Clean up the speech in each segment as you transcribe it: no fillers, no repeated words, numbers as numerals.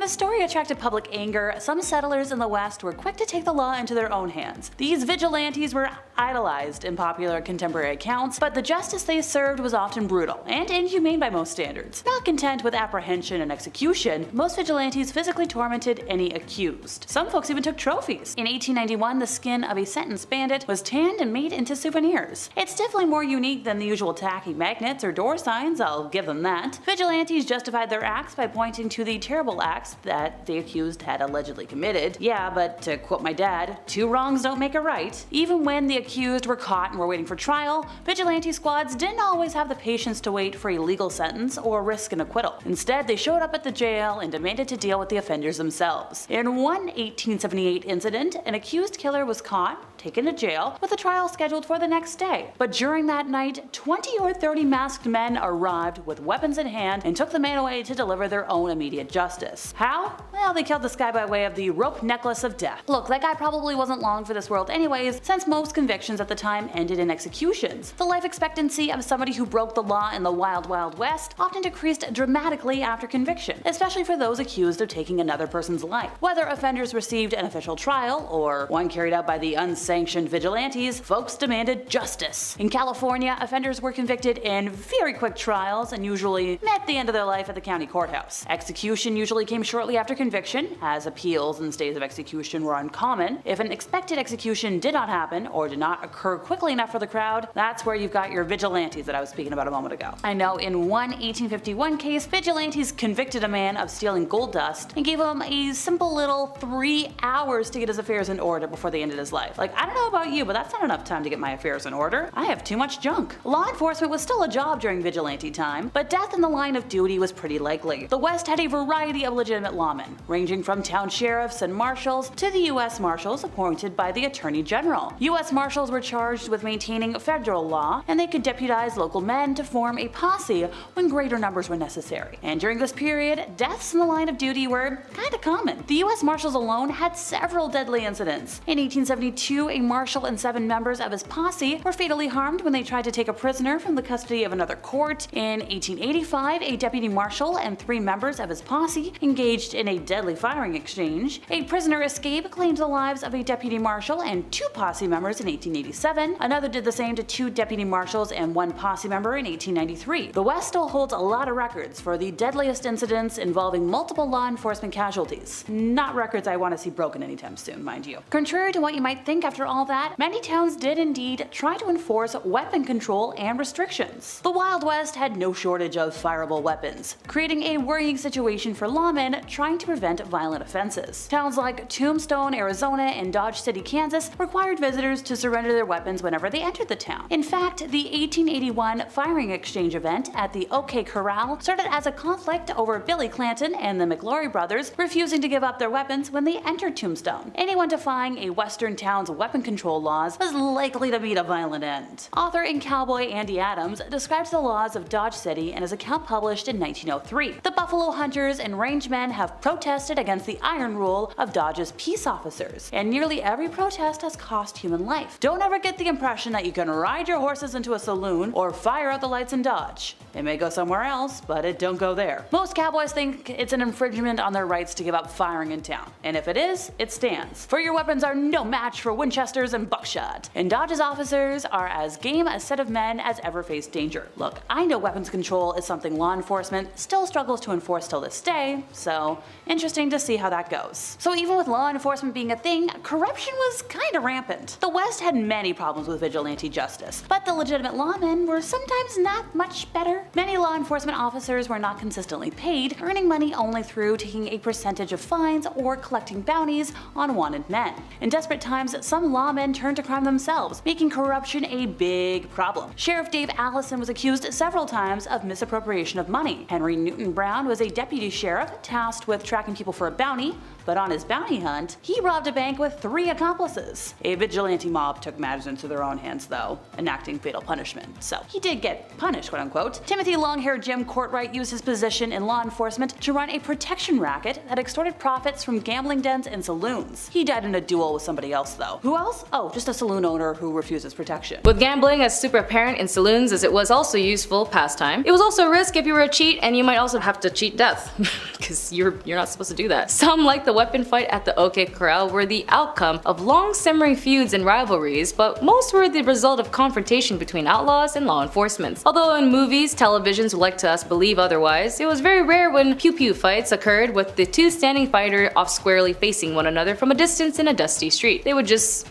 the story attracted public anger, some settlers in the West were quick to take the law into their own hands. These vigilantes were idolized in popular contemporary accounts, but the justice they served was often brutal and inhumane by most standards. Not content with apprehension and execution, most vigilantes physically tormented any accused. Some folks even took trophies. In 1891, the skin of a sentenced bandit was tanned and made into souvenirs. It's definitely more unique than the usual tacky magnets or door signs, I'll give them that. Vigilantes justified their acts by pointing to the terrible acts that the accused had allegedly committed. Yeah, but to quote my dad, 2 wrongs don't make a right. Even when the accused were caught and were waiting for trial, vigilante squads didn't always have the patience to wait for a legal sentence or risk an acquittal. Instead, they showed up at the jail and demanded to deal with the offenders themselves. In one 1878 incident, an accused killer was caught, taken to jail, with a trial scheduled for the next day. But during that night, 20 or 30 masked men arrived with weapons in hand and took the man away to deliver their own immediate justice. How? Well, they killed this guy by way of the rope necklace of death. Look, that guy probably wasn't long for this world anyways, since most convictions at the time ended in executions. The life expectancy of somebody who broke the law in the wild west often decreased dramatically after conviction, especially for those accused of taking another person's life. Whether offenders received an official trial or one carried out by the unsanctioned vigilantes, folks demanded justice. In California, offenders were convicted in very quick trials and usually met the end of their life at the county courthouse. Execution usually came shortly after conviction, as appeals and stays of execution were uncommon. If an expected execution did not happen or did not occur quickly enough for the crowd, that's where you've got your vigilantes that I was speaking about a moment ago. I know in one 1851 case, vigilantes convicted a man of stealing gold dust and gave him a simple little 3 hours to get his affairs in order before they ended his life. Like, I don't know about you, but that's not enough time to get my affairs in order. I have too much junk. Law enforcement was still a job during vigilante time, but death in the line of duty was pretty likely. The West had a variety of legitimate lawmen, ranging from town sheriffs and marshals to the U.S. Marshals appointed by the Attorney General. U.S. Marshals were charged with maintaining federal law, and they could deputize local men to form a posse when greater numbers were necessary. And during this period, deaths in the line of duty were kinda common. The U.S. Marshals alone had several deadly incidents. In 1872, a marshal and 7 members of his posse were fatally harmed when they tried to take a prisoner from the custody of another court. In 1885, a deputy marshal and 3 members of his posse engaged in a deadly firing exchange. A prisoner escape claimed the lives of a deputy marshal and 2 posse members in 1887. Another did the same to 2 deputy marshals and 1 posse member in 1893. The West still holds a lot of records for the deadliest incidents involving multiple law enforcement casualties. Not records I want to see broken anytime soon, mind you. Contrary to what you might think after all that, many towns did indeed try to enforce weapon control and restrictions. The Wild West had no shortage of fireable weapons, creating a worrying situation for lawmen trying to prevent violent offenses. Towns like Tombstone, Arizona, and Dodge City, Kansas required visitors to surrender their weapons whenever they entered the town. In fact, the 1881 firing exchange event at the OK Corral started as a conflict over Billy Clanton and the McLaury brothers refusing to give up their weapons when they entered Tombstone. Anyone defying a western town's weapon control laws was likely to meet a violent end. Author and cowboy Andy Adams describes the laws of Dodge City in his account published in 1903. The buffalo hunters and rangemen have protested against the iron rule of Dodge's peace officers, and nearly every protest has cost human life. Don't ever get the impression that you can ride your horses into a saloon or fire out the lights in Dodge. It may go somewhere else, but it don't go there. Most cowboys think it's an infringement on their rights to give up firing in town, and if it is, it stands. For your weapons are no match for Winchesters and buckshot, and Dodge's officers are as game a set of men as ever faced danger. Look, I know weapons control is something law enforcement still struggles to enforce till this day, so interesting to see how that goes. So even with law enforcement being a thing, corruption was kinda rampant. The West had many problems with vigilante justice, but the legitimate lawmen were sometimes not much better. Many law enforcement officers were not consistently paid, earning money only through taking a percentage of fines or collecting bounties on wanted men. In desperate times, some lawmen turned to crime themselves, making corruption a big problem. Sheriff Dave Allison was accused several times of misappropriation of money. Henry Newton Brown was a deputy sheriff tasked with tracking people for a bounty, but on his bounty hunt, he robbed a bank with 3 accomplices. A vigilante mob took matters into their own hands though, enacting fatal punishment. So he did get punished, quote unquote. Timothy Longhair Jim Courtright used his position in law enforcement to run a protection racket that extorted profits from gambling dens and saloons. He died in a duel with somebody else though. Who else? Oh, just a saloon owner who refuses protection. With gambling as super apparent in saloons as it was also useful pastime, it was also a risk if you were a cheat, and you might also have to cheat death. Because you're not supposed to do that. Some, like the weapon fight at the OK Corral, were the outcome of long simmering feuds and rivalries, but most were the result of confrontation between outlaws and law enforcement. Although in movies, televisions would like to us believe otherwise, it was very rare when pew-pew fights occurred with the two standing fighters off squarely facing one another from a distance in a dusty street. They would just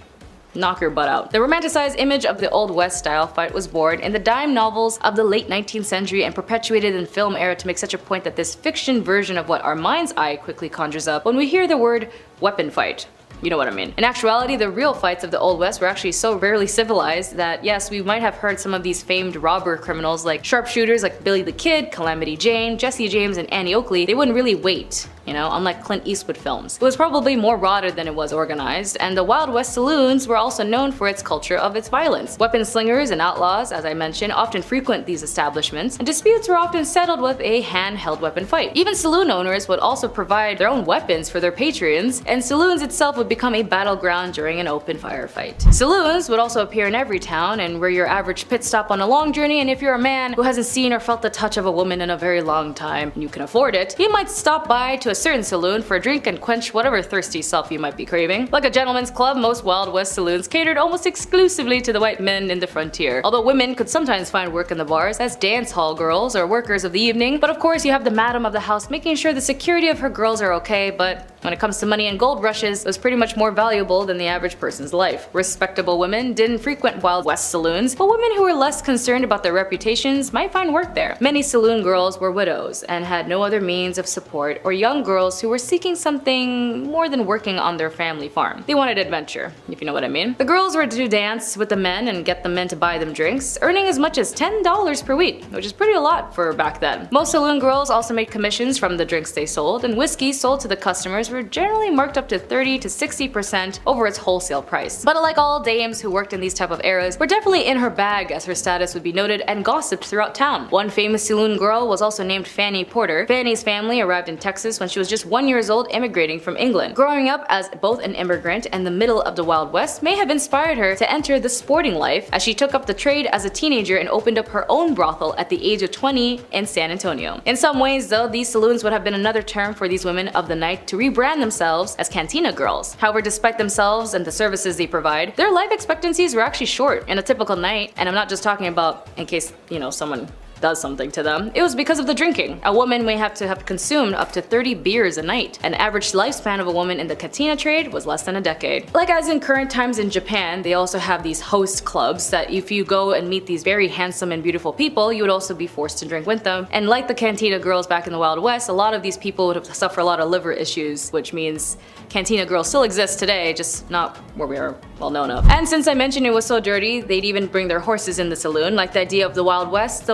knock your butt out. The romanticized image of the Old West style fight was born in the dime novels of the late 19th century and perpetuated in the film era to make such a point that this fiction version of what our mind's eye quickly conjures up when we hear the word weapon fight. You know what I mean. In actuality, the real fights of the Old West were actually so rarely civilized that yes, we might have heard some of these famed robber criminals like sharpshooters like Billy the Kid, Calamity Jane, Jesse James, and Annie Oakley. They wouldn't really wait, unlike Clint Eastwood films. It was probably more rotted than it was organized, and the Wild West saloons were also known for its culture of its violence. Weapon slingers and outlaws, as I mentioned, often frequent these establishments, and disputes were often settled with a handheld weapon fight. Even saloon owners would also provide their own weapons for their patrons, and saloons itself would become a battleground during an open firefight. Saloons would also appear in every town and were your average pit stop on a long journey, and if you're a man who hasn't seen or felt the touch of a woman in a very long time and you can afford it, you might stop by to a certain saloon for a drink and quench whatever thirsty self you might be craving. Like a gentleman's club, most Wild West saloons catered almost exclusively to the white men in the frontier, although women could sometimes find work in the bars as dance hall girls or workers of the evening. But of course you have the madam of the house making sure the security of her girls are okay, but when it comes to money and gold rushes, it was pretty much more valuable than the average person's life. Respectable women didn't frequent Wild West saloons, but women who were less concerned about their reputations might find work there. Many saloon girls were widows and had no other means of support, or young girls who were seeking something more than working on their family farm. They wanted adventure, if you know what I mean. The girls were to dance with the men and get the men to buy them drinks, earning as much as $10 per week, which is pretty a lot for back then. Most saloon girls also made commissions from the drinks they sold, and whiskey sold to the customers were generally marked up to 30 to 60% over its wholesale price. But like all dames who worked in these type of eras, were definitely in her bag, as her status would be noted and gossiped throughout town. One famous saloon girl was also named Fanny Porter. Fanny's family arrived in Texas when she was just 1 year old, immigrating from England. Growing up as both an immigrant and the middle of the Wild West may have inspired her to enter the sporting life, as she took up the trade as a teenager and opened up her own brothel at the age of 20 in San Antonio. In some ways though, these saloons would have been another term for these women of the night to rebrand themselves as cantina girls. However, despite themselves and the services they provide, their life expectancies were actually short. In a typical night, and I'm not just talking about in case, someone does something to them, it was because of the drinking. A woman may have to have consumed up to 30 beers a night. An average lifespan of a woman in the cantina trade was less than a decade. Like as in current times in Japan, they also have these host clubs that if you go and meet these very handsome and beautiful people, you would also be forced to drink with them. And like the cantina girls back in the Wild West, a lot of these people would have suffered a lot of liver issues, which means cantina girls still exist today, just not where we are well known of. And since I mentioned it was so dirty, they'd even bring their horses in the saloon. Like the idea of the Wild West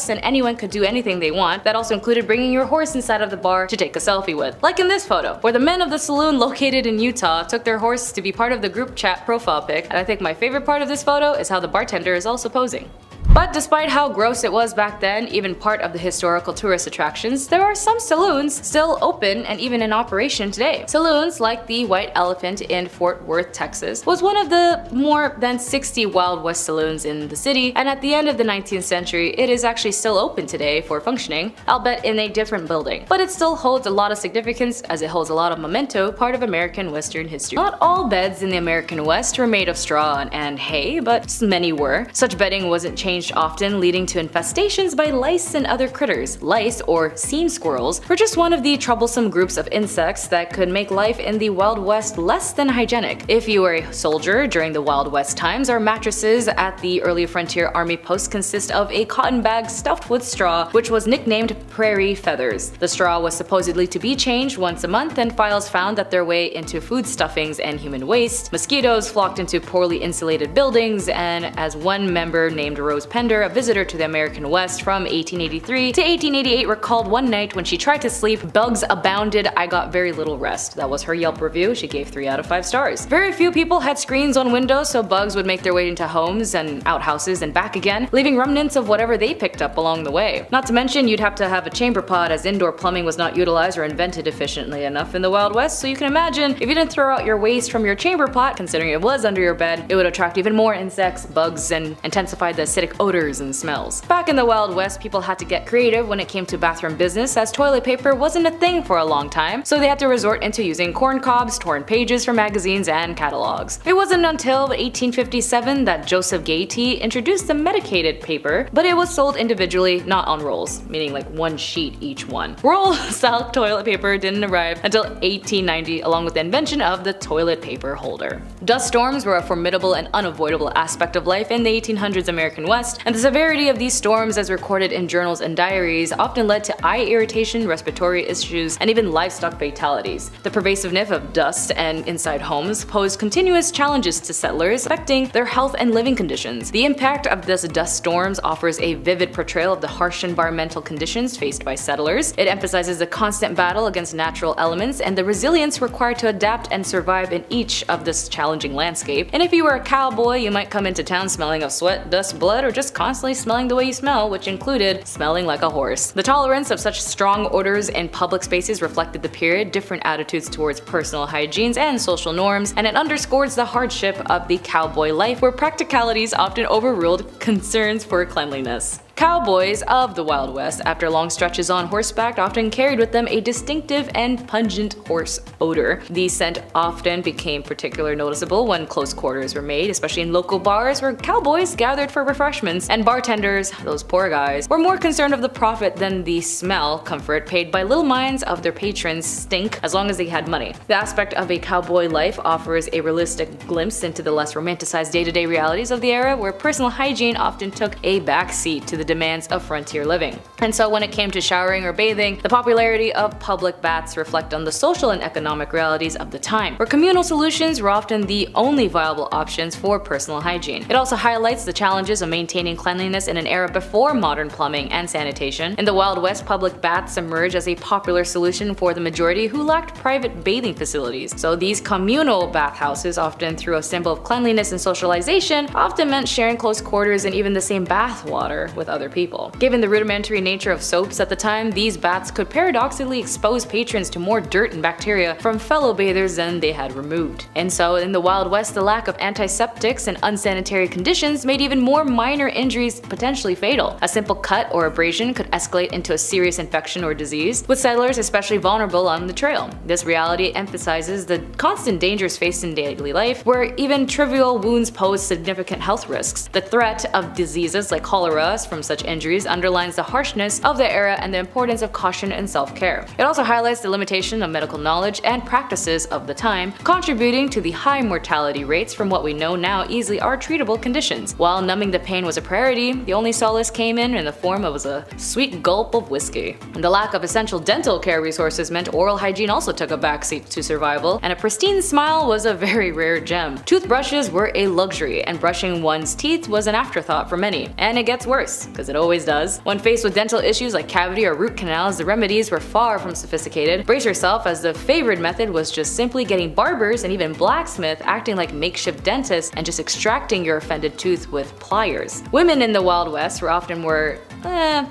and anyone could do anything they want. That also included bringing your horse inside of the bar to take a selfie with. Like in this photo, where the men of the saloon located in Utah took their horse to be part of the group chat profile pic, and I think my favorite part of this photo is how the bartender is also posing. But despite how gross it was back then, even part of the historical tourist attractions, there are some saloons still open and even in operation today. Saloons like the White Elephant in Fort Worth, Texas, was one of the more than 60 Wild West saloons in the city, and at the end of the 19th century, it is actually still open today for functioning, albeit in a different building. But it still holds a lot of significance, as it holds a lot of memento, part of American Western history. Not all beds in the American West were made of straw and hay, but many were. Such bedding wasn't changed often, leading to infestations by lice and other critters. Lice, or seam squirrels, were just one of the troublesome groups of insects that could make life in the Wild West less than hygienic. If you were a soldier during the Wild West times, our mattresses at the early frontier army posts consist of a cotton bag stuffed with straw, which was nicknamed prairie feathers. The straw was supposedly to be changed once a month, and files found that their way into food stuffings and human waste. Mosquitoes flocked into poorly insulated buildings, and as one member named Rose Pender, a visitor to the American West from 1883 to 1888, recalled one night when she tried to sleep, "Bugs abounded, I got very little rest." That was her Yelp review. She gave 3 out of 5 stars. Very few people had screens on windows, so bugs would make their way into homes and outhouses and back again, leaving remnants of whatever they picked up along the way. Not to mention, you'd have to have a chamber pot, as indoor plumbing was not utilized or invented efficiently enough in the Wild West, so you can imagine if you didn't throw out your waste from your chamber pot, considering it was under your bed, it would attract even more insects, bugs, and intensify the acidic odors and smells. Back in the Wild West, people had to get creative when it came to bathroom business, as toilet paper wasn't a thing for a long time, so they had to resort into using corn cobs, torn pages from magazines, and catalogs. It wasn't until 1857 that Joseph Gaiety introduced the medicated paper, but it was sold individually, not on rolls, meaning like one sheet each one. Roll-style toilet paper didn't arrive until 1890, along with the invention of the toilet paper holder. Dust storms were a formidable and unavoidable aspect of life in the 1800s American West, and the severity of these storms, as recorded in journals and diaries, often led to eye irritation, respiratory issues, and even livestock fatalities. The pervasiveness of dust and inside homes posed continuous challenges to settlers, affecting their health and living conditions. The impact of these dust storms offers a vivid portrayal of the harsh environmental conditions faced by settlers. It emphasizes the constant battle against natural elements and the resilience required to adapt and survive in each of this challenging landscape. And if you were a cowboy, you might come into town smelling of sweat, dust, blood, or just constantly smelling the way you smell, which included smelling like a horse. The tolerance of such strong odors in public spaces reflected the period, different attitudes towards personal hygienes and social norms, and it underscores the hardship of the cowboy life, where practicalities often overruled concerns for cleanliness. Cowboys of the Wild West, after long stretches on horseback, often carried with them a distinctive and pungent horse odor. The scent often became particularly noticeable when close quarters were made, especially in local bars where cowboys gathered for refreshments, and bartenders, those poor guys, were more concerned of the profit than the smell comfort paid by little minds of their patrons stink as long as they had money. The aspect of a cowboy life offers a realistic glimpse into the less romanticized day-to-day realities of the era, where personal hygiene often took a backseat to the demands of frontier living. And so when it came to showering or bathing, the popularity of public baths reflect on the social and economic realities of the time, where communal solutions were often the only viable options for personal hygiene. It also highlights the challenges of maintaining cleanliness in an era before modern plumbing and sanitation. In the Wild West, public baths emerged as a popular solution for the majority who lacked private bathing facilities. So these communal bathhouses, often through a symbol of cleanliness and socialization, often meant sharing close quarters and even the same bath water with other people. Given the rudimentary nature of soaps at the time, these baths could paradoxically expose patrons to more dirt and bacteria from fellow bathers than they had removed. And so in the Wild West, the lack of antiseptics and unsanitary conditions made even more minor injuries potentially fatal. A simple cut or abrasion could escalate into a serious infection or disease, with settlers especially vulnerable on the trail. This reality emphasizes the constant dangers faced in daily life, where even trivial wounds pose significant health risks. The threat of diseases like cholera from such injuries underlines the harshness of the era and the importance of caution and self-care. It also highlights the limitation of medical knowledge and practices of the time, contributing to the high mortality rates from what we know now easily are treatable conditions. While numbing the pain was a priority, the only solace came in the form of a sweet gulp of whiskey. And the lack of essential dental care resources meant oral hygiene also took a backseat to survival, and a pristine smile was a very rare gem. Toothbrushes were a luxury, and brushing one's teeth was an afterthought for many. And it gets worse, because it always does. When faced with dental issues like cavity or root canals, the remedies were far from sophisticated. Brace yourself, as the favored method was just simply getting barbers and even blacksmiths acting like makeshift dentists and just extracting your offended tooth with pliers. Women in the Wild West were often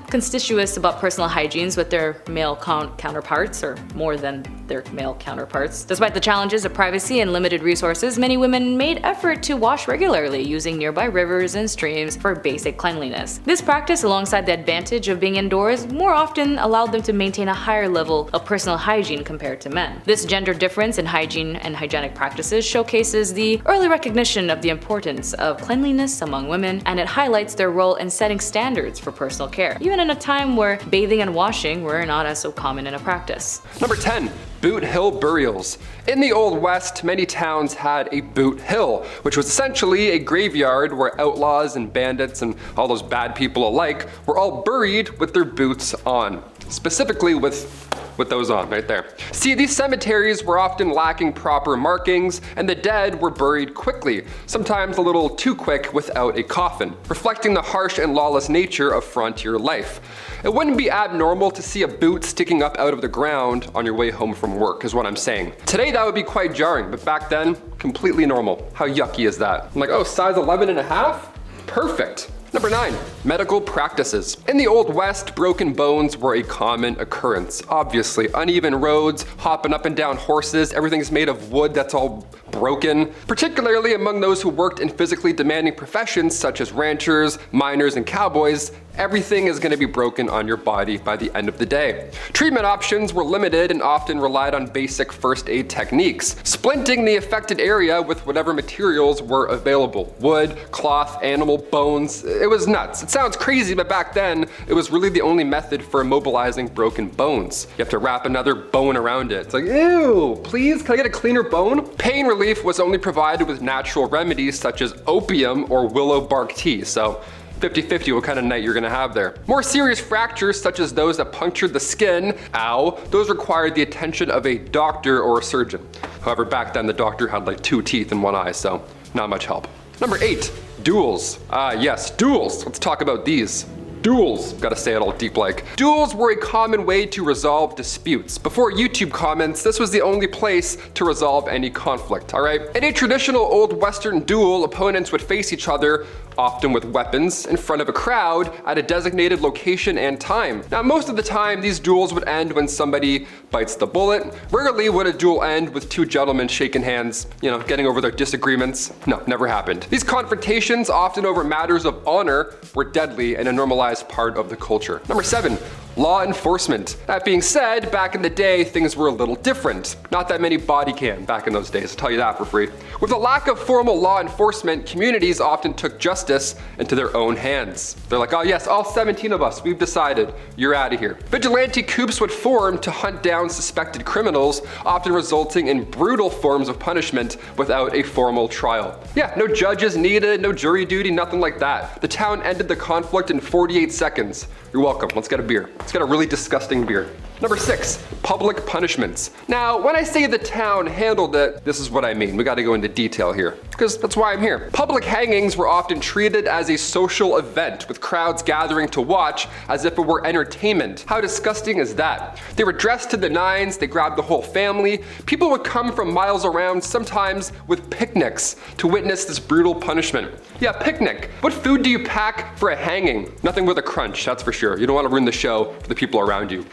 conspicuous about personal hygienes with their male counterparts, or more than their male counterparts. Despite the challenges of privacy and limited resources, many women made effort to wash regularly, using nearby rivers and streams for basic cleanliness. This practice, alongside the advantage of being indoors, more often allowed them to maintain a higher level of personal hygiene compared to men. This gender difference in hygiene and hygienic practices showcases the early recognition of the importance of cleanliness among women, and it highlights their role in setting standards for personal care, even in a time where bathing and washing were not as so common in a practice. Number 10. Boot Hill burials. In the Old West, many towns had a boot hill, which was essentially a graveyard where outlaws and bandits and all those bad people alike were all buried with their boots on. Specifically with those on right there. See, these cemeteries were often lacking proper markings, and the dead were buried quickly, sometimes a little too quick without a coffin, reflecting the harsh and lawless nature of frontier life. It wouldn't be abnormal to see a boot sticking up out of the ground on your way home from work, is what I'm saying. Today that would be quite jarring, but back then, completely normal. How yucky is that? I'm like, oh, size 11.5? Perfect. Number 9. Medical practices. In the Old West, broken bones were a common occurrence. Obviously, uneven roads, hopping up and down horses, everything's made of wood that's all broken, particularly among those who worked in physically demanding professions such as ranchers, miners, and cowboys. Everything is going to be broken on your body by the end of the day. Treatment options were limited and often relied on basic first aid techniques, splinting the affected area with whatever materials were available. Wood, cloth, animal bones. It was nuts. It sounds crazy, but back then, it was really the only method for immobilizing broken bones. You have to wrap another bone around it. It's like, ew, please, can I get a cleaner bone? Pain relief was only provided with natural remedies such as opium or willow bark tea, so 50-50 what kind of night you're gonna have there. More serious fractures, such as those that punctured the skin, ow, those required the attention of a doctor or a surgeon. However, back then the doctor had like 2 teeth in one eye, so not much help. Number 8, duels. Yes, duels. Let's talk about these. Duels, gotta say it all deep like. Duels were a common way to resolve disputes. Before YouTube comments, this was the only place to resolve any conflict, alright? In a traditional old Western duel, opponents would face each other, often with weapons, in front of a crowd at a designated location and time. Now, most of the time, these duels would end when somebody bites the bullet. Rarely would a duel end with 2 gentlemen shaking hands, getting over their disagreements. No, never happened. These confrontations, often over matters of honor, were deadly and a normalized part of the culture. Number 7, law enforcement. That being said, back in the day, things were a little different. Not that many body cam back in those days, I'll tell you that for free. With a lack of formal law enforcement, communities often took justice into their own hands. They're like, oh yes, all 17 of us, we've decided, you're out of here. Vigilante coups would form to hunt down suspected criminals, often resulting in brutal forms of punishment without a formal trial. Yeah, no judges needed, no jury duty, nothing like that. The town ended the conflict in 48 seconds. You're welcome, let's get a beer. Let's get a really disgusting beer. Number 6, public punishments. Now, when I say the town handled it, this is what I mean. We gotta go into detail here, because that's why I'm here. Public hangings were often treated as a social event, with crowds gathering to watch as if it were entertainment. How disgusting is that? They were dressed to the nines, they grabbed the whole family. People would come from miles around, sometimes with picnics, to witness this brutal punishment. Yeah, picnic. What food do you pack for a hanging? Nothing with a crunch, that's for sure. You don't want to ruin the show for the people around you.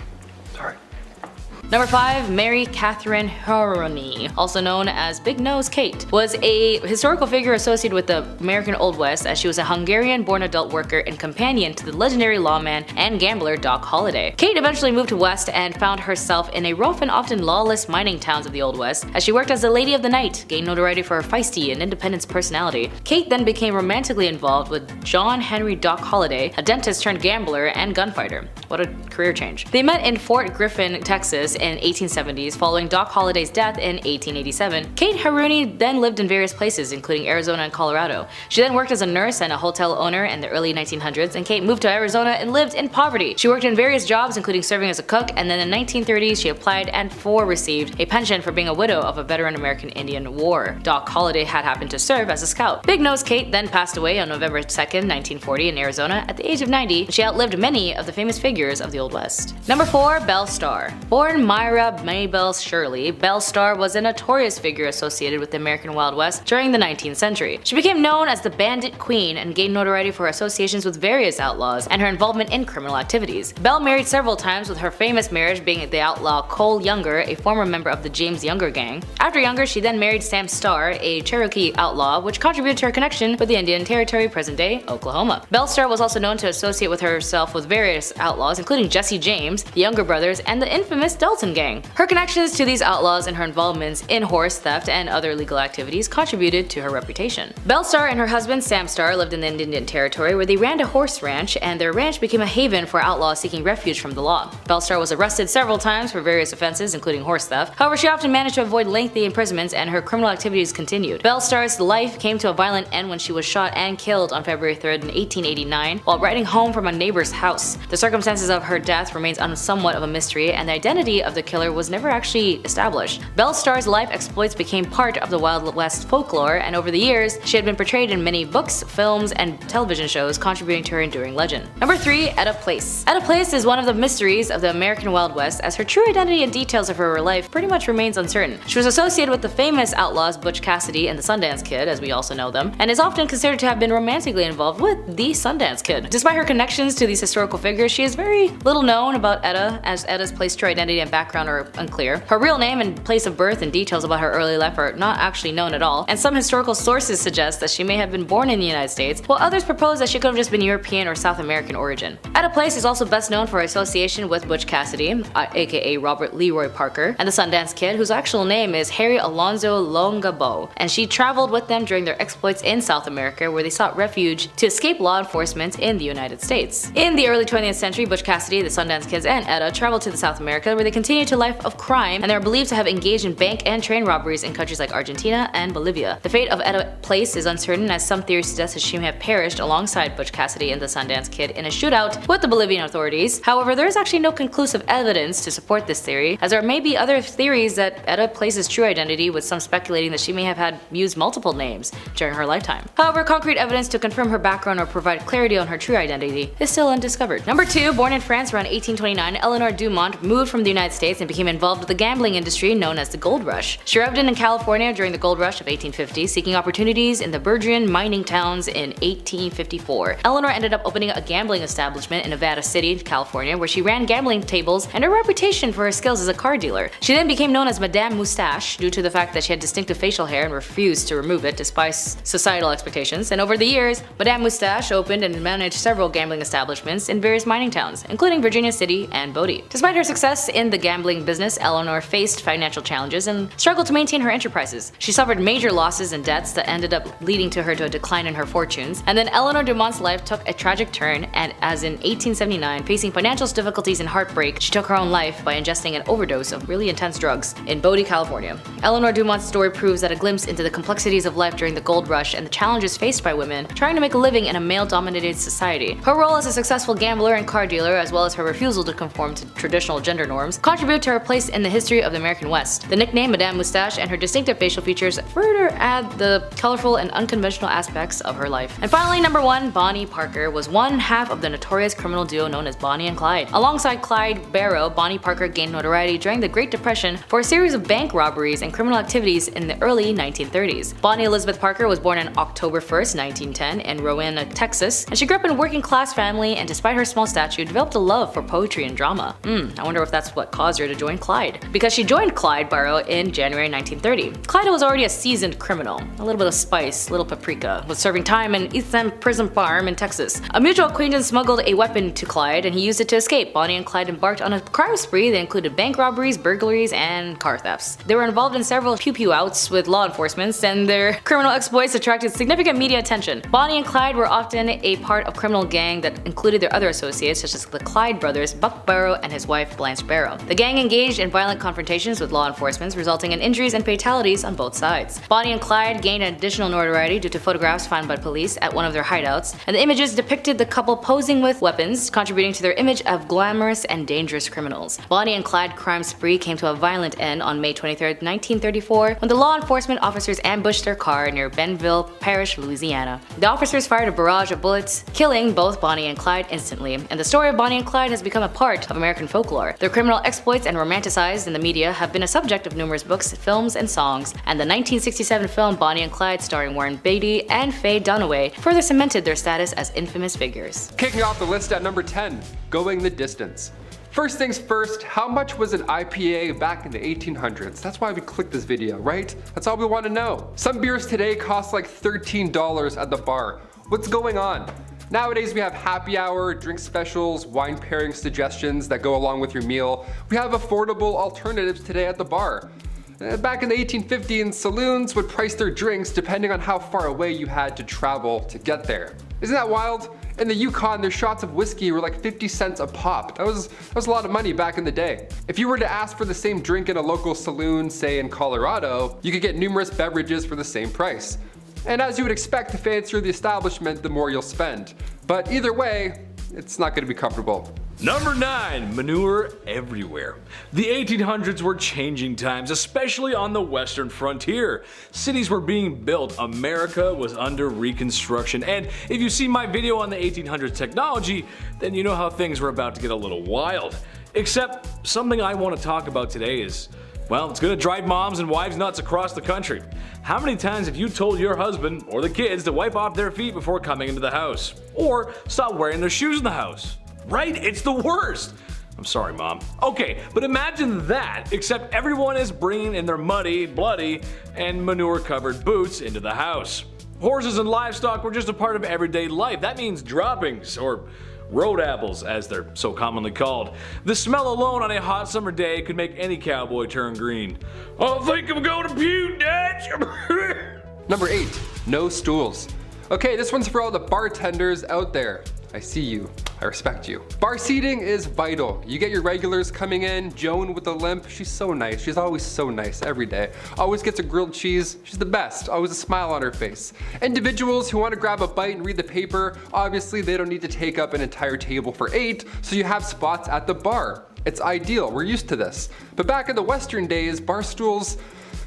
Sorry. Number 5, Mary Catherine Haroni, also known as Big Nose Kate, was a historical figure associated with the American Old West, as she was a Hungarian-born adult worker and companion to the legendary lawman and gambler Doc Holliday. Kate eventually moved to West and found herself in a rough and often lawless mining towns of the Old West, as she worked as the Lady of the Night, gained notoriety for her feisty and independent personality. Kate then became romantically involved with John Henry Doc Holliday, a dentist turned gambler and gunfighter. What a career change. They met in Fort Griffin, Texas in 1870s following Doc Holliday's death in 1887. Kate Haroni then lived in various places, including Arizona and Colorado. She then worked as a nurse and a hotel owner in the early 1900s, and Kate moved to Arizona and lived in poverty. She worked in various jobs, including serving as a cook, and then in the 1930s she applied and received a pension for being a widow of a veteran American Indian War. Doc Holliday had happened to serve as a scout. Big Nose Kate then passed away on November 2nd, 1940 in Arizona at the age of 90. She outlived many of the famous figures of the Old West. Number 4, Belle Starr. Born Myra Maybelle Shirley, Belle Starr was a notorious figure associated with the American Wild West during the 19th century. She became known as the Bandit Queen and gained notoriety for her associations with various outlaws and her involvement in criminal activities. Belle married several times, with her famous marriage being the outlaw Cole Younger, a former member of the James Younger gang. After Younger, she then married Sam Starr, a Cherokee outlaw, which contributed to her connection with the Indian Territory, present-day Oklahoma. Belle Starr was also known to associate with herself with various outlaws, including Jesse James, the Younger brothers, and the infamous Delton gang. Her connections to these outlaws and her involvements in horse theft and other illegal activities contributed to her reputation. Belle Starr and her husband Sam Starr lived in the Indian Territory, where they ran a horse ranch, and their ranch became a haven for outlaws seeking refuge from the law. Belle Starr was arrested several times for various offenses, including horse theft. However, she often managed to avoid lengthy imprisonments, and her criminal activities continued. Belle Starr's life came to a violent end when she was shot and killed on February 3rd in 1889 while riding home from a neighbor's house. The circumstances of her death remains somewhat of a mystery, and the identity of the killer was never actually established. Belle Starr's life exploits became part of the Wild West folklore, and over the years, she had been portrayed in many books, films, and television shows, contributing to her enduring legend. Number 3, Etta Place. Etta Place is one of the mysteries of the American Wild West, as her true identity and details of her life pretty much remains uncertain. She was associated with the famous outlaws Butch Cassidy and the Sundance Kid, as we also know them, and is often considered to have been romantically involved with the Sundance Kid. Despite her connections to these historical figures, she is very little known about Etta, as Etta's Place true identity and background are unclear. Her real name and place of birth and details about her early life are not actually known at all, and some historical sources suggest that she may have been born in the United States, while others propose that she could have just been European or South American origin. Etta Place is also best known for her association with Butch Cassidy, aka Robert Leroy Parker, and the Sundance Kid, whose actual name is Harry Alonzo Longabo, and she traveled with them during their exploits in South America, where they sought refuge to escape law enforcement in the United States. In the early 20th century, Butch Cassidy, the Sundance Kids, and Etta traveled to South America, where they continued a life of crime, and they are believed to have engaged in bank and train robberies in countries like Argentina and Bolivia. The fate of Etta Place is uncertain, as some theories suggest that she may have perished alongside Butch Cassidy and the Sundance Kid in a shootout with the Bolivian authorities. However, there is actually no conclusive evidence to support this theory, as there may be other theories that Etta Place's true identity, with some speculating that she may have had used multiple names during her lifetime. However, concrete evidence to confirm her background or provide clarity on her true identity is still undiscovered. Number 2, born in France around 1829, Eleanor Dumont moved from the United States and became involved with the gambling industry known as the Gold Rush. She arrived in California during the Gold Rush of 1850, seeking opportunities in the burgeoning mining towns in 1854. Eleanor ended up opening a gambling establishment in Nevada City, California, where she ran gambling tables and a reputation for her skills as a card dealer. She then became known as Madame Moustache due to the fact that she had distinctive facial hair and refused to remove it despite societal expectations, and over the years, Madame Moustache opened and managed several gambling establishments in various mining towns, including Virginia City and Bodie. Despite her success in the gambling business, Eleanor faced financial challenges and struggled to maintain her enterprises. She suffered major losses and debts that ended up leading to her to a decline in her fortunes, and then Eleanor Dumont's life took a tragic turn, and as in 1879, facing financial difficulties and heartbreak, she took her own life by ingesting an overdose of really intense drugs in Bodie, California. Eleanor Dumont's story proves that a glimpse into the complexities of life during the gold rush and the challenges faced by women trying to make a living in a male-dominated society. Her role as a successful gambler and card dealer, as well as her refusal to conform to traditional gender norms, contribute to her place in the history of the American West. The nickname Madame Moustache and her distinctive facial features further add the colorful and unconventional aspects of her life. And finally, number 1, Bonnie Parker was one half of the notorious criminal duo known as Bonnie and Clyde. Alongside Clyde Barrow, Bonnie Parker gained notoriety during the Great Depression for a series of bank robberies and criminal activities in the early 1930s. Bonnie Elizabeth Parker was born on October 1st, 1910 in Rowena, Texas, and she grew up in a working class family, and despite her small stature, developed a love for poetry and drama. I wonder if that's what caused her to join Clyde. Because she joined Clyde Barrow in January 1930. Clyde was already a seasoned criminal, a little bit of spice, little paprika, was serving time in East End Prison Farm in Texas. A mutual acquaintance smuggled a weapon to Clyde, and he used it to escape. Bonnie and Clyde embarked on a crime spree that included bank robberies, burglaries, and car thefts. They were involved in several pew-pew outs with law enforcement, and their criminal exploits attracted significant media attention. Bonnie and Clyde were often a part of criminal gang that included their other associates, such as the Clyde brothers, Buck Barrow and his wife Blanche Barrow. The gang engaged in violent confrontations with law enforcement, resulting in injuries and fatalities on both sides. Bonnie and Clyde gained additional notoriety due to photographs found by police at one of their hideouts, and the images depicted the couple posing with weapons, contributing to their image of glamorous and dangerous criminals. Bonnie and Clyde crime spree came to a violent end on May 23, 1934, when the law enforcement officers ambushed their car near Bentonville Parish, Louisiana. The officers fired a barrage of bullets, killing both Bonnie and Clyde instantly, and the story of Bonnie and Clyde has become a part of American folklore. Their criminal exploits and romanticized in the media have been a subject of numerous books, films, and songs, and the 1967 film Bonnie and Clyde, starring Warren Beatty and Faye Dunaway, further cemented their status as infamous figures. Kicking off the list at number 10, Going the Distance. First things first, how much was an IPA back in the 1800s? That's why we clicked this video, right? That's all we want to know. Some beers today cost like $13 at the bar. What's going on? Nowadays we have happy hour, drink specials, wine pairing suggestions that go along with your meal. We have affordable alternatives today at the bar. Back in the 1850s, saloons would price their drinks depending on how far away you had to travel to get there. Isn't that wild? In the Yukon, their shots of whiskey were like 50 cents a pop. That was a lot of money back in the day. If you were to ask for the same drink in a local saloon, say in Colorado, you could get numerous beverages for the same price. And as you would expect, the fancier the establishment, the more you'll spend. But either way, it's not going to be comfortable. Number 9, manure everywhere. The 1800s were changing times, especially on the western frontier. Cities were being built, America was under reconstruction, and if you see my video on the 1800s technology, then you know how things were about to get a little wild. Except something I want to talk about today is, well, it's gonna drive moms and wives nuts across the country. How many times have you told your husband or the kids to wipe off their feet before coming into the house? Or stop wearing their shoes in the house? Right? It's the worst. I'm sorry, Mom. Okay, but imagine that, except everyone is bringing in their muddy, bloody, and manure-covered boots into the house. Horses and livestock were just a part of everyday life. That means droppings, or road apples, as they're so commonly called. The smell alone on a hot summer day could make any cowboy turn green. I think I'm going to puke, Dad. Number 8, no stools. Okay, this one's for all the bartenders out there. I see you. I respect you. Bar seating is vital. You get your regulars coming in. Joan with the limp, she's so nice. She's always so nice every day. Always gets a grilled cheese. She's the best. Always a smile on her face. Individuals who want to grab a bite and read the paper, obviously they don't need to take up an entire table for 8, so you have spots at the bar. It's ideal. We're used to this. But back in the Western days, bar stools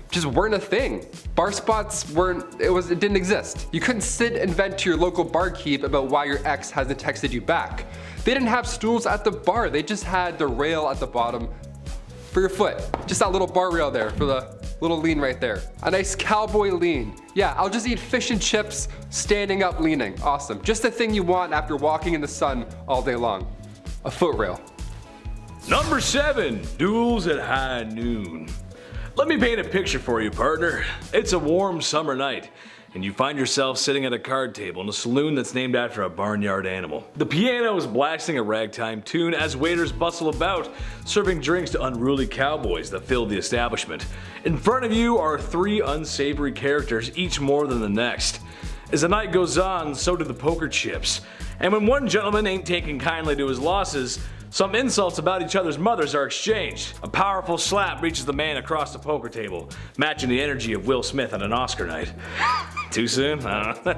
just weren't a thing. Bar spots it didn't exist. You couldn't sit and vent to your local barkeep about why your ex hasn't texted you back. They didn't have stools at the bar, they just had the rail at the bottom for your foot. Just that little bar rail there for the little lean right there. A nice cowboy lean. Yeah, I'll just eat fish and chips standing up leaning. Awesome. Just the thing you want after walking in the sun all day long. A foot rail. Number 7, duels at high noon. Let me paint a picture for you, partner. It's a warm summer night, and you find yourself sitting at a card table in a saloon that's named after a barnyard animal. The piano is blasting a ragtime tune as waiters bustle about, serving drinks to unruly cowboys that fill the establishment. In front of you are 3 unsavory characters, each more than the next. As the night goes on, so do the poker chips. And when one gentleman ain't taking kindly to his losses, some insults about each other's mothers are exchanged. A powerful slap reaches the man across the poker table, matching the energy of Will Smith on an Oscar night. Too soon? I don't know.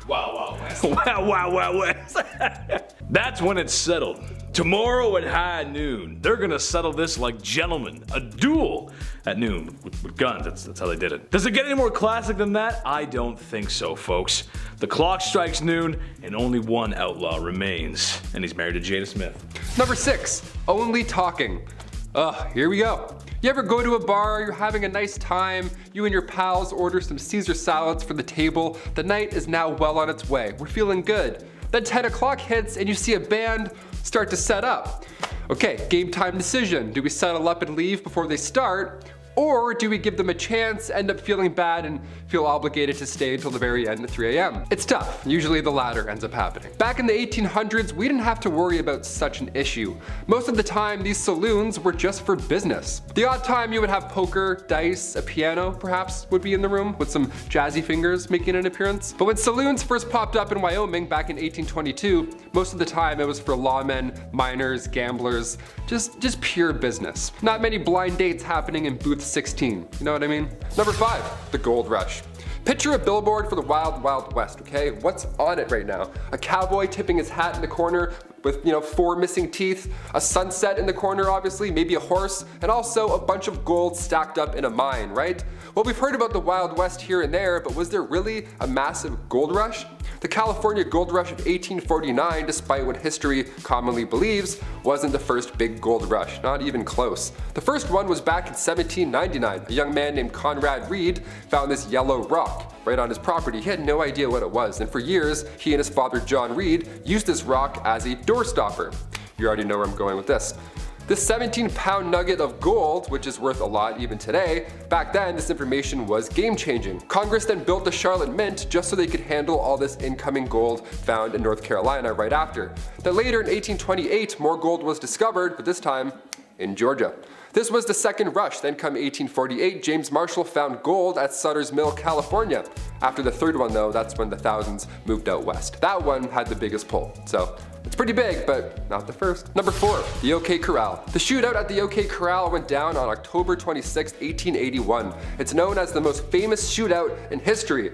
Wow, wow, West. Wow, West. That's when it's settled. Tomorrow at high noon, they're gonna settle this like gentlemen. A duel at noon with guns. That's how they did it. Does it get any more classic than that? I don't think so, folks. The clock strikes noon, and only one outlaw remains, and he's married to Jada Smith. Number 6, only talking. Here we go. You ever go to a bar, you're having a nice time, you and your pals order some Caesar salads for the table, the night is now well on its way, we're feeling good. Then 10 o'clock hits and you see a band start to set up. Okay, game time decision. Do we settle up and leave before they start? Or do we give them a chance, end up feeling bad, and feel obligated to stay until the very end at 3 a.m.? It's tough. Usually the latter ends up happening. Back in the 1800s, we didn't have to worry about such an issue. Most of the time, these saloons were just for business. The odd time you would have poker, dice, a piano perhaps would be in the room with some jazzy fingers making an appearance. But when saloons first popped up in Wyoming back in 1822, most of the time it was for lawmen, miners, gamblers, just pure business. Not many blind dates happening in booth 16, you know what I mean? Number 5, the gold rush. Picture a billboard for the wild west, okay? What's on it right now? A cowboy tipping his hat in the corner with, 4 missing teeth, a sunset in the corner obviously, maybe a horse, and also a bunch of gold stacked up in a mine, right? Well, we've heard about the Wild West here and there, but was there really a massive gold rush? The California gold rush of 1849, despite what history commonly believes, wasn't the first big gold rush, not even close. The first one was back in 1799. A young man named Conrad Reed found this yellow rock right on his property. He had no idea what it was, and for years, he and his father John Reed used this rock as a doorstopper. You already know where I'm going with this. This 17-pound nugget of gold, which is worth a lot even today, back then this information was game-changing. Congress then built the Charlotte Mint just so they could handle all this incoming gold found in North Carolina right after. Then later in 1828, more gold was discovered, but this time in Georgia. This was the second rush. Then come 1848, James Marshall found gold at Sutter's Mill, California. After the third one though, that's when the thousands moved out west. That one had the biggest pull. So it's pretty big, but not the first. Number 4, the OK Corral. The shootout at the OK Corral went down on October 26, 1881. It's known as the most famous shootout in history.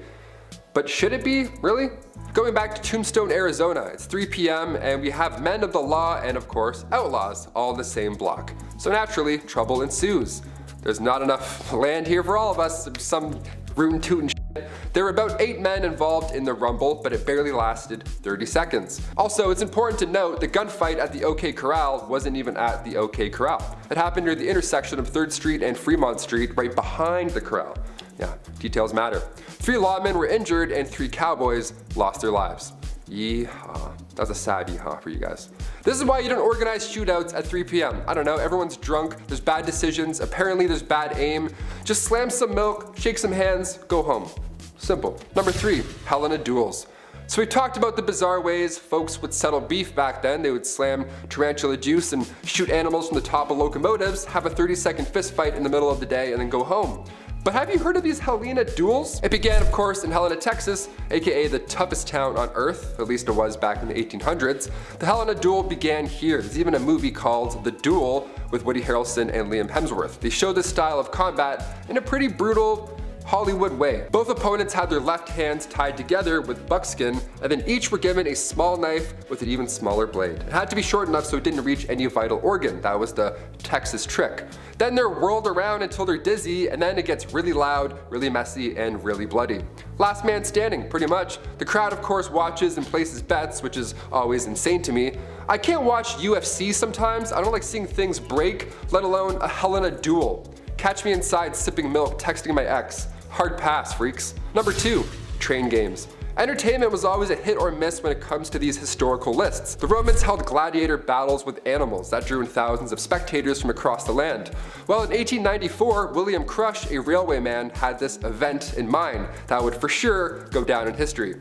But should it be, really? Going back to Tombstone, Arizona, it's 3 p.m. and we have men of the law and of course outlaws all in the same block. So naturally, trouble ensues. There's not enough land here for all of us, some rootin' tootin' shit. There were about 8 men involved in the rumble, but it barely lasted 30 seconds. Also, it's important to note the gunfight at the OK Corral wasn't even at the OK Corral. It happened near the intersection of 3rd Street and Fremont Street, right behind the corral. Yeah, details matter. 3 lawmen were injured and 3 cowboys lost their lives. Yeehaw. That was a sad yeehaw for you guys. This is why you don't organize shootouts at 3 p.m. I don't know, everyone's drunk, there's bad decisions, apparently there's bad aim. Just slam some milk, shake some hands, go home. Simple. Number 3, hell in a duels. So we talked about the bizarre ways folks would settle beef back then. They would slam tarantula juice and shoot animals from the top of locomotives, have a 30-second fist fight in the middle of the day, and then go home. But have you heard of these Helena duels? It began, of course, in Helena, Texas, aka the toughest town on earth, at least it was back in the 1800s. The Helena duel began here. There's even a movie called The Duel with Woody Harrelson and Liam Hemsworth. They show this style of combat in a pretty brutal, Hollywood way. Both opponents had their left hands tied together with buckskin, and then each were given a small knife with an even smaller blade. It had to be short enough so it didn't reach any vital organ. That was the Texas trick. Then they're whirled around until they're dizzy, and then it gets really loud, really messy, and really bloody. Last man standing, pretty much. The crowd, of course, watches and places bets, which is always insane to me. I can't watch UFC sometimes. I don't like seeing things break, let alone a Helena duel. Catch me inside sipping milk, texting my ex. Hard pass, freaks. Number 2, train games. Entertainment was always a hit or miss when it comes to these historical lists. The Romans held gladiator battles with animals that drew in thousands of spectators from across the land. Well, in 1894, William Crush, a railwayman, had this event in mind that would for sure go down in history.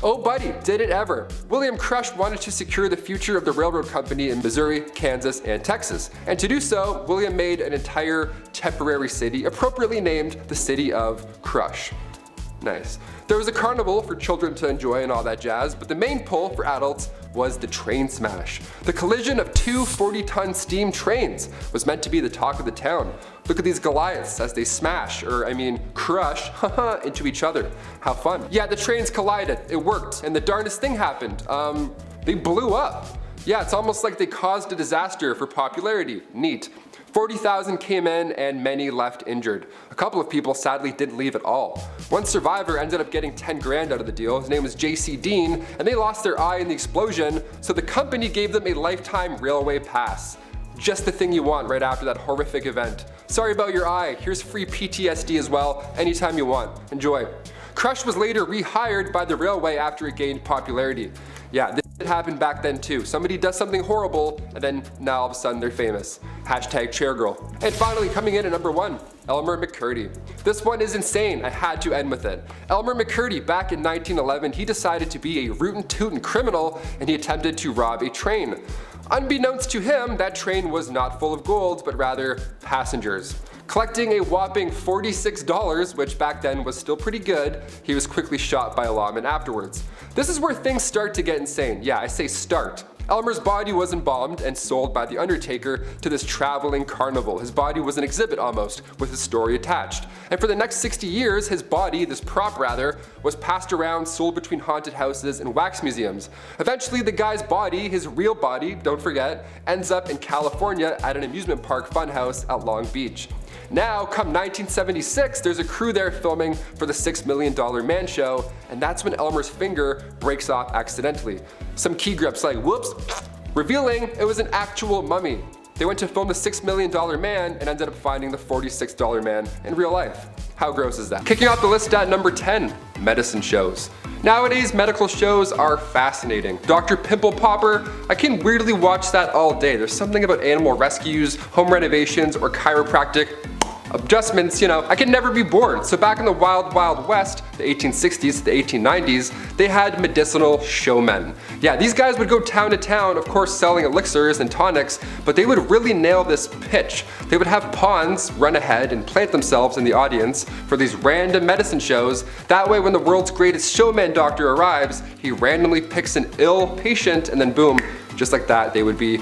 Oh buddy, did it ever. William Crush wanted to secure the future of the railroad company in Missouri, Kansas, and Texas. And to do so, William made an entire temporary city appropriately named the City of Crush. Nice. There was a carnival for children to enjoy and all that jazz, but the main pull for adults was the train smash. The collision of two 40-ton steam trains was meant to be the talk of the town. Look at these Goliaths as they smash, crush, into each other. How fun. Yeah, the trains collided, it worked, and the darndest thing happened. They blew up. Yeah, it's almost like they caused a disaster for popularity. Neat. 40,000 came in and many left injured. A couple of people sadly didn't leave at all. One survivor ended up getting 10 grand out of the deal. His name was J.C. Dean, and they lost their eye in the explosion, so the company gave them a lifetime railway pass. Just the thing you want right after that horrific event. Sorry about your eye, here's free PTSD as well, anytime you want. Enjoy. Crush was later rehired by the railway after it gained popularity. Yeah, this happened back then too. Somebody does something horrible, and then now all of a sudden they're famous. Hashtag chairgirl. And finally, coming in at number 1, Elmer McCurdy. This one is insane, I had to end with it. Elmer McCurdy, back in 1911, he decided to be a rootin' tootin' criminal, and he attempted to rob a train. Unbeknownst to him, that train was not full of gold, but rather passengers. Collecting a whopping $46, which back then was still pretty good, he was quickly shot by a lawman afterwards. This is where things start to get insane. Yeah, I say start. Elmer's body was embalmed and sold by the Undertaker to this traveling carnival. His body was an exhibit almost, with his story attached. And for the next 60 years, his body, this prop rather, was passed around, sold between haunted houses and wax museums. Eventually, the guy's body, his real body, don't forget, ends up in California at an amusement park funhouse at Long Beach. Now, come 1976, there's a crew there filming for the $6 Million Man Show, and that's when Elmer's finger breaks off accidentally. Some key grips like, whoops, revealing it was an actual mummy. They went to film the $6 Million Man and ended up finding the $46 man in real life. How gross is that? Kicking off the list at number 10, medicine shows. Nowadays, medical shows are fascinating. Dr. Pimple Popper, I can weirdly watch that all day. There's something about animal rescues, home renovations, or chiropractic adjustments, I can never be bored. So back in the wild west, the 1860s to the 1890s, they had medicinal showmen. Yeah, these guys would go town to town, of course selling elixirs and tonics, but they would really nail this pitch. They would have pawns run ahead and plant themselves in the audience for these random medicine shows. That way when the world's greatest showman doctor arrives, he randomly picks an ill patient and then boom, just like that, they would be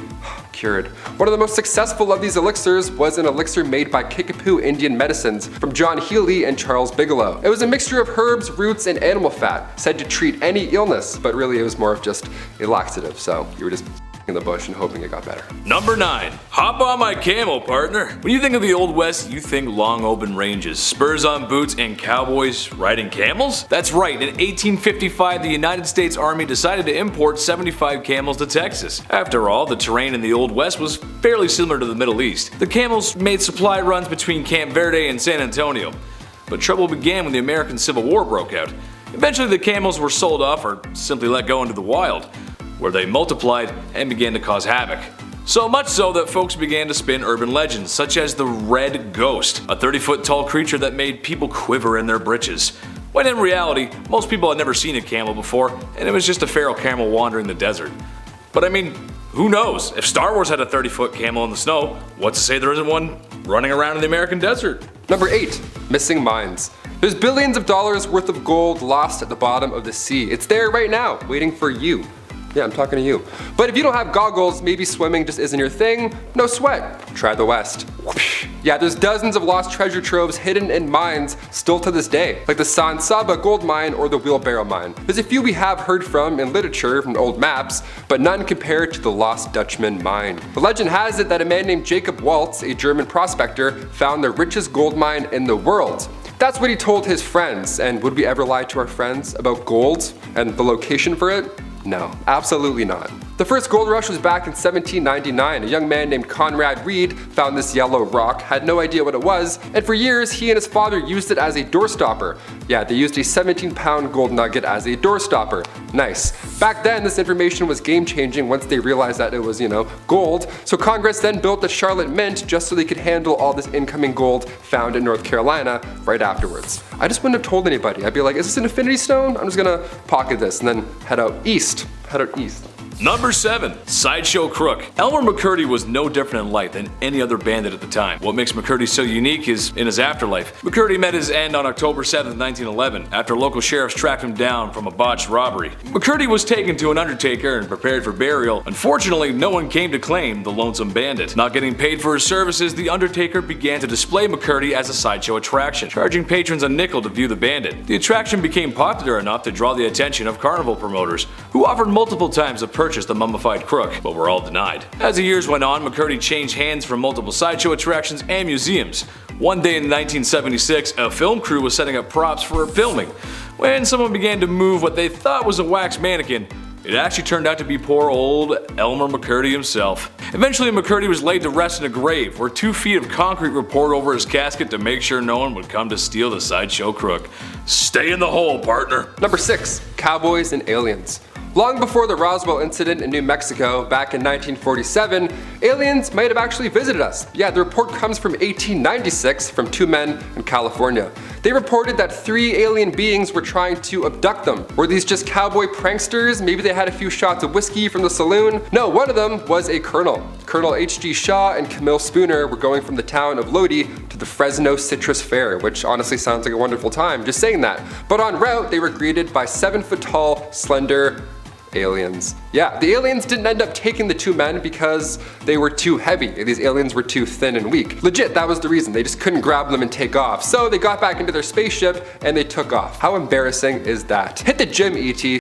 cured. One of the most successful of these elixirs was an elixir made by Kickapoo Indian Medicines from John Healy and Charles Bigelow. It was a mixture of herbs, roots, and animal fat, said to treat any illness, but really it was more of just a laxative, so you were just in the bush and hoping it got better. Number 9. Hop on my camel, partner. When you think of the Old West, you think long open ranges, spurs on boots, and cowboys riding camels? That's right, in 1855 the United States Army decided to import 75 camels to Texas. After all, the terrain in the Old West was fairly similar to the Middle East. The camels made supply runs between Camp Verde and San Antonio. But trouble began when the American Civil War broke out. Eventually the camels were sold off or simply let go into the wild. where they multiplied and began to cause havoc. So much so that folks began to spin urban legends, such as the Red Ghost, a 30-foot tall creature that made people quiver in their britches. When in reality, most people had never seen a camel before, and it was just a feral camel wandering the desert. But I mean, who knows? If Star Wars had a 30-foot camel in the snow, what's to say there isn't one running around in the American desert? Number 8. Missing mines. There's billions of dollars worth of gold lost at the bottom of the sea. It's there right now, waiting for you. Yeah, I'm talking to you. But if you don't have goggles, maybe swimming just isn't your thing, no sweat. Try the West. Yeah, there's dozens of lost treasure troves hidden in mines still to this day, like the San Saba gold mine or the Wheelbarrow mine. There's a few we have heard from in literature from old maps, but none compared to the Lost Dutchman mine. The legend has it that a man named Jacob Waltz, a German prospector, found the richest gold mine in the world. That's what he told his friends, and would we ever lie to our friends about gold and the location for it? No, absolutely not. The first gold rush was back in 1799. A young man named Conrad Reed found this yellow rock, had no idea what it was, and for years he and his father used it as a doorstopper. Yeah, they used a 17-pound gold nugget as a doorstopper. Nice. Back then, this information was game-changing once they realized that it was, gold. So Congress then built the Charlotte Mint just so they could handle all this incoming gold found in North Carolina right afterwards. I just wouldn't have told anybody. I'd be like, is this an infinity stone? I'm just gonna pocket this and then head out east. Number 7. Sideshow Crook. Elmer McCurdy was no different in life than any other bandit at the time. What makes McCurdy so unique is in his afterlife. McCurdy met his end on October 7, 1911, after local sheriffs tracked him down from a botched robbery. McCurdy was taken to an undertaker and prepared for burial. Unfortunately, no one came to claim the lonesome bandit. Not getting paid for his services, the undertaker began to display McCurdy as a sideshow attraction, charging patrons a nickel to view the bandit. The attraction became popular enough to draw the attention of carnival promoters, who offered multiple times to purchase the mummified crook, but were all denied. As the years went on, McCurdy changed hands from multiple sideshow attractions and museums. One day in 1976, a film crew was setting up props for filming. When someone began to move what they thought was a wax mannequin, it actually turned out to be poor old Elmer McCurdy himself. Eventually, McCurdy was laid to rest in a grave, where 2 feet of concrete were poured over his casket to make sure no one would come to steal the sideshow crook. Stay in the hole, partner. Number 6. Cowboys and aliens. Long before the Roswell incident in New Mexico back in 1947, aliens might have actually visited us. Yeah, the report comes from 1896 from 2 men in California. They reported that 3 alien beings were trying to abduct them. Were these just cowboy pranksters? Maybe they had a few shots of whiskey from the saloon? No, one of them was a colonel. Colonel H.G. Shaw and Camille Spooner were going from the town of Lodi to the Fresno Citrus Fair, which honestly sounds like a wonderful time, just saying that. But en route, they were greeted by 7-foot-tall, slender aliens. Yeah, the aliens didn't end up taking the 2 men because they were too heavy. These aliens were too thin and weak. Legit, that was the reason. They just couldn't grab them and take off. So they got back into their spaceship and they took off. How embarrassing is that? Hit the gym, E.T.